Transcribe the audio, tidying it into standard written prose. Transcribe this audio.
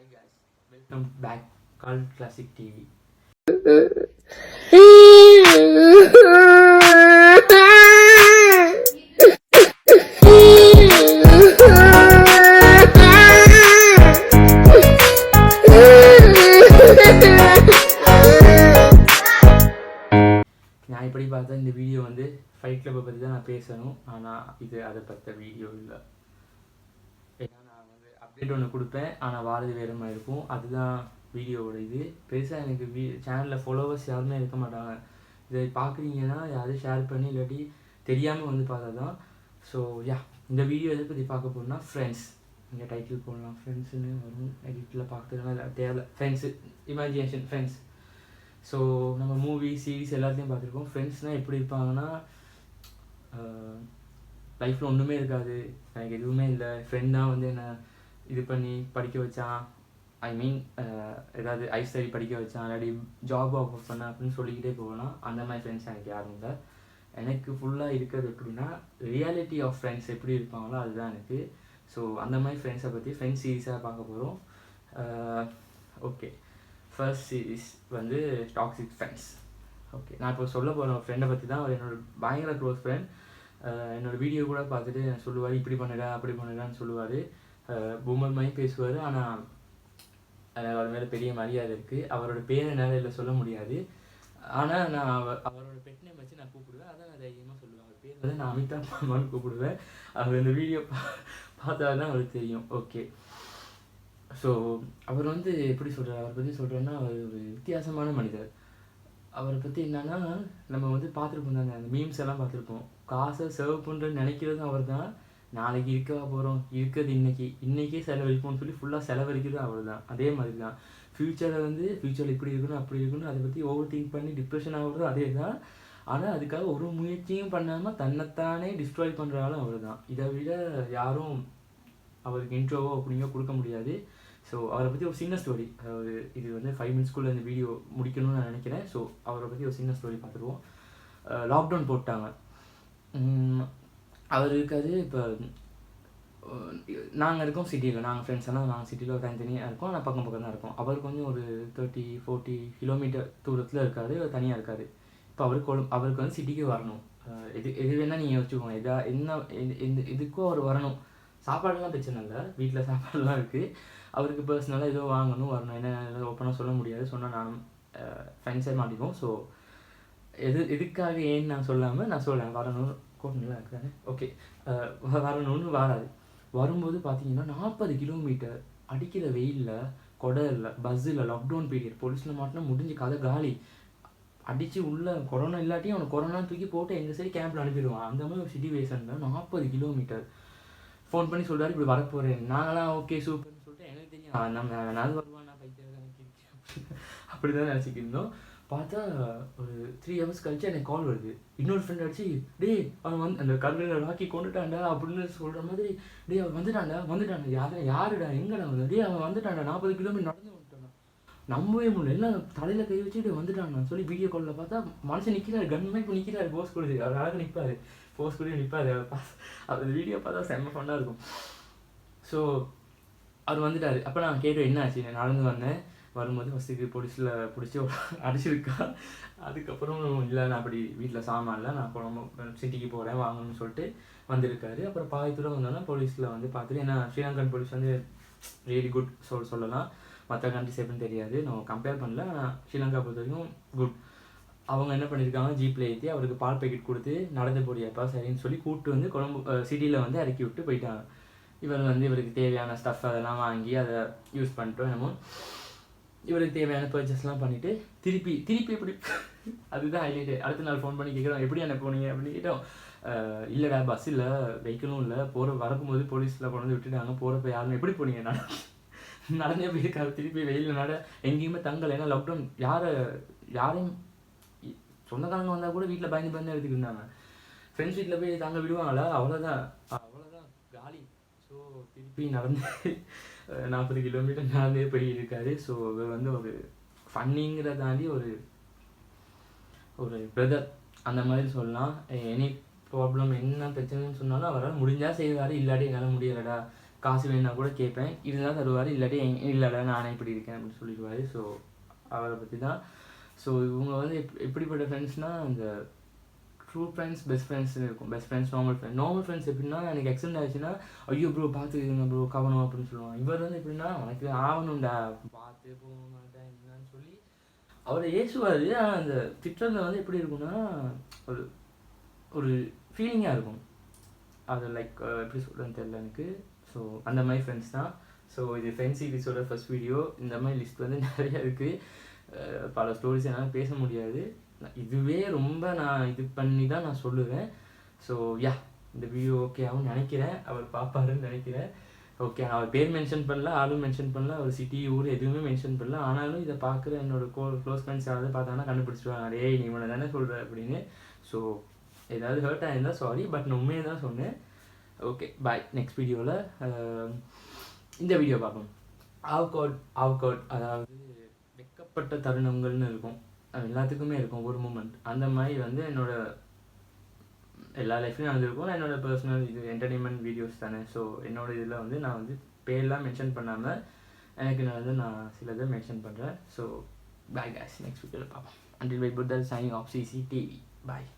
Hi guys, welcome back Cult Classic TV. நான் இப்படி பார்த்தா இந்த வீடியோ வந்து ஃபைட் கிளப்பை பற்றி தான் நான் பேசணும். ஆனால் இது அதை பற்ற வீடியோ இல்லை. ஏன்னா நான் வந்து அப்டேட் ஒன்று கொடுப்பேன், ஆனால் வாரது வேறு மாதிரி இருக்கும். அதுதான் வீடியோவோட இது. பெருசாக எனக்கு சேனலில் ஃபாலோவர்ஸ் யாருமே இருக்க மாட்டாங்க. இதை பார்க்குறீங்கன்னா யாரும் ஷேர் பண்ணி இல்லாட்டி தெரியாமல் வந்து பார்த்தா தான். ஸோ இந்த வீடியோ எதை பற்றி பார்க்க போகிறோம்னா ஃப்ரெண்ட்ஸ். இங்கே டைட்டில் போடலாம், ஃப்ரெண்ட்ஸுன்னு வரும். எடிட்டில் பார்க்குறதுனால இல்லை தேவை. Friends, imagination friends. ஸோ நம்ம மூவி சீரீஸ் எல்லாத்தையும் பார்த்துருக்கோம். ஃப்ரெண்ட்ஸ்னால் எப்படி இருப்பாங்கன்னா, லைஃப்பில் ஒன்றுமே இருக்காது, எனக்கு எதுவுமே இல்லை, ஃப்ரெண்ட் தான் வந்து என்னை இது பண்ணி படிக்க வச்சான், ஐ மீன் ஏதாவது ஐஸ் தறி படிக்க வச்சான், இல்லாட்டி ஜாப் ஆஃபர் பண்ணேன் அப்படின்னு சொல்லிக்கிட்டே போகலாம். அந்த மாதிரி ஃப்ரெண்ட்ஸ் எனக்கு யாரும் இல்லை. எனக்கு ஃபுல்லாக இருக்கிறது எப்படின்னா ரியாலிட்டி ஆஃப் ஃப்ரெண்ட்ஸ் எப்படி இருப்பாங்களோ அதுதான் எனக்கு. ஸோ அந்த மாதிரி ஃப்ரெண்ட்ஸை பற்றி ஃப்ரெண்ட்ஸ் சீரீஸாக பார்க்க போகிறோம். ஓகே, ஃபர்ஸ்ட் சீரீஸ் வந்து டாக்ஸிக் ஃப்ரெண்ட்ஸ். ஓகே, நான் இப்போ சொல்ல போகிற ஃப்ரெண்டை பற்றி தான். அவர் என்னோட பயங்கர க்ளோஸ் ஃப்ரெண்ட். என்னோடய வீடியோ கூட பார்த்துட்டு சொல்லுவார், இப்படி பண்ணுடா அப்படி பண்ணுடான்னு சொல்லுவார். பொம்மல் மாதிரி பேசுவார். ஆனால் அவர் மேலே பெரிய மரியாதை இருக்குது. அவரோட பேரை என்னால் இல்லை சொல்ல முடியாது. ஆனால் நான் அவரோட பெட் நேம் வச்சு நான் கூப்பிடுவேன். அதான் நான் தைரியமாக சொல்லுவேன். அவர் பேர் வந்து நான் அமிதா மாமான்னு கூப்பிடுவேன். அவர் இந்த வீடியோ பார்த்தா தான் அவருக்கு தெரியும். ஓகே, ஸோ அவர் வந்து எப்படி சொல்கிறார், அவரை பற்றி சொல்கிறேன்னா அவர் ஒரு வித்தியாசமான மனிதர். அவரை பற்றி என்னன்னா, நம்ம வந்து பார்த்துருப்போம் தாங்க, அந்த மீம்ஸ் எல்லாம் பார்த்துருப்போம். காசை சேவ் பண்ணுறன்னு நினைக்கிறதும் அவர் தான். நாளைக்கு இருக்கவா போகிறோம், இருக்கிறது இன்றைக்கே செலவழிப்போம்னு சொல்லி ஃபுல்லாக செலவழிக்கிறதும் அவர் தான். அதே மாதிரி தான் ஃப்யூச்சரில் இப்படி இருக்கணும் அப்படி இருக்கணும் அதை பற்றி ஓவர் திங்க் பண்ணி டிப்ரெஷன் ஆகுறதும் அதே தான். ஆனால் அதுக்காக ஒரு முயற்சியும் பண்ணாமல் தன்னைத்தானே டிஸ்ட்ராய் பண்ணுறாலும் அவர் தான். இதை விட யாரும் அவருக்கு இன்ட்ரோவோ அப்படிங்கோ கொடுக்க முடியாது. ஸோ அவரை பற்றி ஒரு சின்ன ஸ்டோரி, அதாவது இது வந்து 5 மினிட்ஸ்க்குள்ளே இந்த வீடியோ முடிக்கணும்னு நான் நினைக்கிறேன். ஸோ அவரை பற்றி ஒரு சின்ன ஸ்டோரி பார்த்துருவோம். லாக்டவுன் போட்டாங்க. அவர் இருக்காது. இப்போ நாங்கள் இருக்கோம் சிட்டியில், நாங்கள் ஃப்ரெண்ட்ஸ் எல்லாம் நாங்கள் சிட்டியில் தனித்தனியாக இருக்கோம். ஆனால் பக்கம் பக்கம் தான் இருக்கோம். அவர் கொஞ்சம் ஒரு 30-40 கிலோமீட்டர் தூரத்தில் இருக்கார், தனியாக இருக்கார். இப்போ அவருக்கு வந்து சிட்டிக்கு வரணும். எது வேணால் நீங்கள் யோசிச்சுக்கோங்க, இதுக்கும் அவர் வரணும். சாப்பாடுலாம் பிரச்சனை இல்லை, வீட்டில் சாப்பாடுலாம் இருக்குது. அவருக்கு பர்சனலாக ஏதோ வாங்கணும் வரணும், என்ன ஓப்பனாக சொல்ல முடியாது. சொன்னால் நானும் ஃப்ரெண்ட்ஸே மாட்டிப்போம். ஸோ எதுக்காக ஏன்னு நான் சொல்லாமல் நான் சொல்கிறேன், வரணும் கோட்டனில் இருக்கிறாரு. ஓகே, வரணும்னு வராது. வரும்போது பார்த்தீங்கன்னா 40 கிலோமீட்டர் அடிக்கிற வெயிலில், கொடை இல்லை, பஸ் இல்லை, லாக்டவுன் பீரியட், போலீஸில் மாட்டினா முடிஞ்சு கதை காலி. அடித்து உள்ள கொரோனா இல்லாட்டியும் அவனை கொரோனா தூக்கி போட்டு எங்கள் சைடு கேம்பில் அனுப்பிடுவான். அந்த மாதிரி ஒரு சிச்சுவேஷனில் 40 கிலோமீட்டர் ஃபோன் பண்ணி சொல்கிறாரு, இப்படி வரப்போகிறேன். நாங்களாம் ஓகே சூப்பர்னு சொல்லிட்டு எங்களுக்கு தெரியும் நம்ம வேணாலும் வருவான், நான் பைத்தியம் அப்படி தான் நினச்சிக்கிட்டு இருந்தோம். பார்த்தா ஒரு 3 hours கழிச்சு எனக்கு கால் வருது. இன்னொரு ஃப்ரெண்ட் அடிச்சு, டே அவன் வந்து அந்த கல்லில் ராக்கி கொண்டுட்டான்டா அப்படின்னு சொல்கிற மாதிரி, டே அவன் வந்துட்டான்டா யாருடா எங்கடா வந்து, டே அவன் வந்துட்டான்டா 40 கிலோமீட்டர் நடந்து வந்துட்டான். நம்பவே முடியல, எல்லாம் தலையில் கை வச்சுட்டு வந்துட்டான் சொல்லி வீடியோ காலில் பார்த்தா மனுஷன் நிற்கிறாரு, கன்மே இப்போ நிற்கிறாரு, போஸ் கொடுது, அவர் அழகாக நிற்பார், போஸ் கூட நிற்பார். அந்த வீடியோ பார்த்தா செம்ம ஃபன்னாக இருக்கும். ஸோ அவர் வந்துட்டார். அப்போ நான் கேட்டேன் என்ன ஆச்சு. நான் நடந்து வந்தேன். வரும்போது ஃபஸ்ட்டுக்கு போலீஸில் பிடிச்சி அடிச்சிருக்கா. அதுக்கப்புறம் இல்லை நான் அப்படி வீட்டில் சாமான் இல்லை, நான் அப்புறம் சிட்டிக்கு போகிறேன் வாங்கணும்னு சொல்லிட்டு வந்திருக்காரு. அப்புறம் பாதி தூரம் வந்தோன்னா போலீஸில் வந்து பார்த்துட்டு, ஏன்னா ஸ்ரீலங்கன் போலீஸ் வந்து ரியலி குட் சொல்லலாம். மற்ற கண்ட்ரிஸ் எப்படின்னு தெரியாது, நம்ம கம்பேர் பண்ணல. ஆனால் ஸ்ரீலங்கா பொறுத்த வரைக்கும் குட். அவங்க என்ன பண்ணியிருக்காங்க, ஜீப்பில் ஏற்றி அவருக்கு பால் பேக்கெட் கொடுத்து நடந்து போறியாப்பா சரின்னு சொல்லி கூப்பிட்டு வந்து கொழம்பு சிட்டியில் வந்து இறக்கி விட்டு போயிட்டாங்க. இவர் வந்து இவருக்கு தேவையான ஸ்டஃப் அதெல்லாம் வாங்கி அதை யூஸ் பண்ணிட்டோம். என்னமோ இவருக்கு தேவையான பர்ச்சேஸ்லாம் பண்ணிவிட்டு திருப்பி எப்படி அதுதான் ஹைலைட்டு. அடுத்த நாள் ஃபோன் பண்ணி கேட்குறோம், எப்படி என்ன போனீங்க அப்படின்னு கேட்டோம். இல்லைடா பஸ் இல்லை, வெஹிக்கிளும் இல்லை, வரக்கும்போது போலீஸில் கொண்டு வந்து விட்டுட்டாங்க, போகிறப்ப யாருமே எப்படி போனீங்க, நடந்தே போயிருக்காரு. திருப்பி வெயிலில் எங்கேயுமே தங்கலை. ஏன்னா லாக்டவுன் யாரையும் சொந்தக்காரங்க வந்தால் கூட வீட்டில் பயந்து எடுத்துக்கிட்டு இருந்தாங்க. ஃப்ரெண்ட்ஸ் வீட்டில் போய் தாங்க விடுவாங்களா, அவ்வளோதான் காலி. ஸோ திருப்பி நடந்து 40 கிலோமீட்டர் நடந்தே போயிருக்காரு. ஸோ இவர் வந்து ஒரு ஃபன்னிங்கிறத தாண்டி ஒரு பிரதர் அந்த மாதிரி சொல்லலாம். எனி ப்ராப்ளம் என்ன பிரச்சனைன்னு சொன்னாலும் அவரால் முடிஞ்சால் செய்வார், இல்லாட்டி என்னால் முடியலடா காசு வேணுன்னா கூட கேட்பேன், இருந்தால் தருவார், இல்லாட்டி இல்லைடா நானே இப்படி இருக்கேன் அப்படின்னு சொல்லிடுவார். ஸோ அவரை பற்றி தான். ஸோ இவங்க வந்து எப்படிப்பட்ட ஃப்ரெண்ட்ஸ்னால், அந்த ட்ரூ ஃப்ரெண்ட்ஸ், பெஸ்ட் ஃப்ரெண்ட்ஸ்னு இருக்கும். பெஸ்ட் ஃப்ரெண்ட்ஸ், நார்மல் ஃப்ரெண்ட்ஸ் எப்படின்னா, எனக்கு ஆக்சிடென்ட் ஆயிடுச்சுன்னா, ஐயோ ப்ரோ பார்த்துக்குங்க ப்ரோ கவனம் அப்படின்னு சொல்லுவாங்க. இவர் வந்து எப்படின்னா, உனக்கு ஆகணும்டா பார்த்து போக மாட்டேன் என்னன்னு சொல்லி அவரை ஏசுவார். ஆனால் அந்த திட்டத்தில் வந்து எப்படி இருக்குன்னா, ஒரு ஒரு ஃபீலிங்காக இருக்கும். அது லைக் எப்படி சொல்கிறேன்னு தெரியல எனக்கு. ஸோ அந்த மாதிரி ஃப்ரெண்ட்ஸ் தான். ஸோ இது ஃப்ரெண்ட்ஸ் சீரிஸோட ஃபர்ஸ்ட் வீடியோ. இந்த மாதிரி லிஸ்ட் வந்து நிறைய இருக்குது. பல ஸ்டோரிஸ் என்னால் பேச முடியாது. இதுவே ரொம்ப நான் இது பண்ணி தான் நான் சொல்லுவேன். ஸோ யா, இந்த வீடியோ ஓகே ஆகும்னு நினைக்கிறேன். அவர் பார்ப்பாருன்னு நினைக்கிறேன். ஓகே, நான் அவர் பேர் மென்ஷன் பண்ணல, ஆளும் மென்ஷன் பண்ணல, அவர் சிட்டி ஊர் எதுவுமே மென்ஷன் பண்ணல. ஆனாலும் இதை பார்க்குற என்னோட க்ளோஸ் ஃப்ரெண்ட்ஸ் யாராவது பார்த்தாங்கன்னா கண்டுபிடிச்சிடுவாங்க, டேய் நீ இவனை தானே சொல்கிற அப்படின்னு. ஸோ ஏதாவது ஹர்ட் ஆகிருந்தால் சாரி, பட் நான் உண்மையை தான் சொன்னேன். Okay bye. நெக்ஸ்ட் வீடியோவில் இந்த வீடியோ பார்ப்போம். ஆவ்காட் அதாவது வெக்கப்பட்ட தருணங்கள்னு இருக்கும். எல்லாத்துக்குமே இருக்கும் ஒரு மூமெண்ட். அந்த மாதிரி வந்து என்னோட எல்லா லைஃப்லையும் நடந்திருக்கும். நான் என்னோடய பர்சனல் இது என்டர்டெயின்மெண்ட் வீடியோஸ் தானே. ஸோ என்னோடய இதில் வந்து நான் வந்து பேர்லாம் மென்ஷன் பண்ணாமல் எனக்கு நான் சிலதை மென்ஷன் பண்ணுறேன். ஸோ பாய் காய்ஸ், நெக்ஸ்ட் வீடியோவில் பார்ப்போம். Until by Buddha signing off CCTV. Bye.